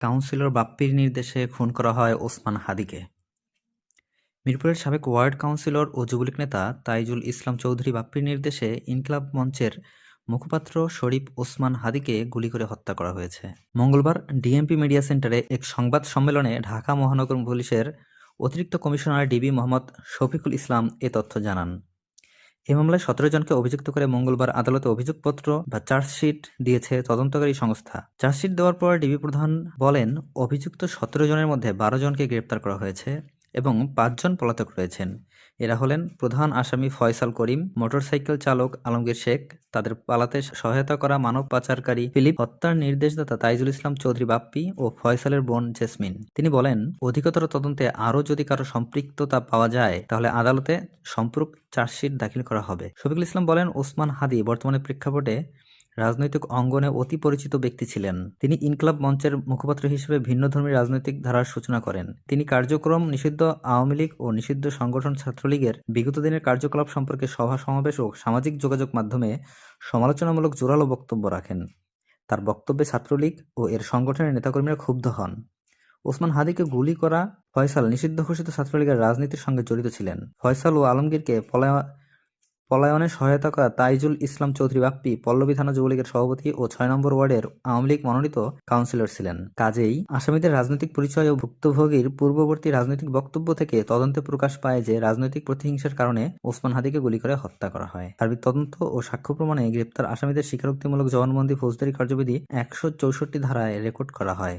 Councillor বাপ্পীর নির্দেশে খুন করা হয় ওসমান হাদিকে। মিরপুরের সাবেক ওয়ার্ড কাউন্সিলর ও যুবলীগ নেতা তাইজুল ইসলাম চৌধুরী বাপ্পীর নির্দেশে ইনকিলাব মঞ্চের মুখপাত্র শরীফ ওসমান হাদিকে গুলি করে হত্যা করা হয়েছে। মঙ্গলবার ডিএমপি মিডিয়া সেন্টারে এক সংবাদ সম্মেলনে ঢাকা মহানগর পুলিশের অতিরিক্ত কমিশনার ডিবি মোহাম্মদ শফিকুল ইসলাম এ তথ্য জানান। এ মামলায় ১৭ জনকে অভিযুক্ত করে মঙ্গলবার আদালতে অভিযোগপত্র বা চার্জশিট দিয়েছে তদন্তকারী সংস্থা। চার্জশিট দেওয়ার পর ডিবি প্রধান বলেন, অভিযুক্ত ১৭ জনের মধ্যে ১২ জনকে গ্রেপ্তার করা হয়েছে এবং ৫ জন পলাতক রয়েছেন। এরা হলেন প্রধান আসামি ফয়সাল করিম, মোটরসাইকেল চালক আলমগীর শেখ, তাদের পালাতে সহায়তা করা মানব পাচারকারী ফিলিপ, হত্যার নির্দেশদাতা তাইজুল ইসলাম চৌধুরী বাপ্পী ও ফয়সালের বোন জেসমিন। তিনি বলেন, অধিকতর তদন্তে আরও যদি কারো সম্পৃক্ততা পাওয়া যায় তাহলে আদালতে সম্পূরক চার্জশিট দাখিল করা হবে। শফিকুল ইসলাম বলেন, ওসমান হাদি বর্তমানে প্রেক্ষাপটে রাজনৈতিক অঙ্গনে অতি পরিচিত ব্যক্তি ছিলেন। তিনি ইনকিলাব মঞ্চের মুখপাত্র হিসেবে ভিন্নধর্মী রাজনৈতিক ধারার সূচনা করেন। তিনি কার্যক্রম নিষিদ্ধ আওয়ামী লীগ ও নিষিদ্ধ সংগঠন ছাত্রলীগের বিগত দিনের কার্যকলাপ সম্পর্কে সভা সমাবেশ ও সামাজিক যোগাযোগ মাধ্যমে সমালোচনামূলক জোরালো বক্তব্য রাখেন। তার বক্তব্যে ছাত্রলীগ ও এর সংগঠনের নেতাকর্মীরা ক্ষুব্ধ হন। ওসমান হাদিকে গুলি করা ফয়সাল নিষিদ্ধ ঘোষিত ছাত্রলীগের রাজনীতির সঙ্গে জড়িত ছিলেন। ফয়সাল ও আলমগীরকে পলায়নে সহায়তা করা তাইজুল ইসলাম চৌধুরী বাপ্পী পল্লবী থানা যুবলীগের সভাপতি ও ৬ নম্বর ওয়ার্ডের আওয়ামী লীগ মনোনীত কাউন্সিলর ছিলেন। কাজেই আসামিদের রাজনৈতিক পরিচয় ও ভুক্তভোগীর পূর্ববর্তী রাজনৈতিক বক্তব্য থেকে তদন্তে প্রকাশ পায় যে রাজনৈতিক প্রতিহিংসার কারণে ওসমান হাদিকে গুলি করে হত্যা করা হয়। সার্বিক তদন্ত ও সাক্ষ্য প্রমাণে গ্রেপ্তার আসামিদের স্বীকারোক্তিমূলক জবানবন্দি ফৌজদারি কার্যবিধি ১৬৪ ধারায় রেকর্ড করা হয়।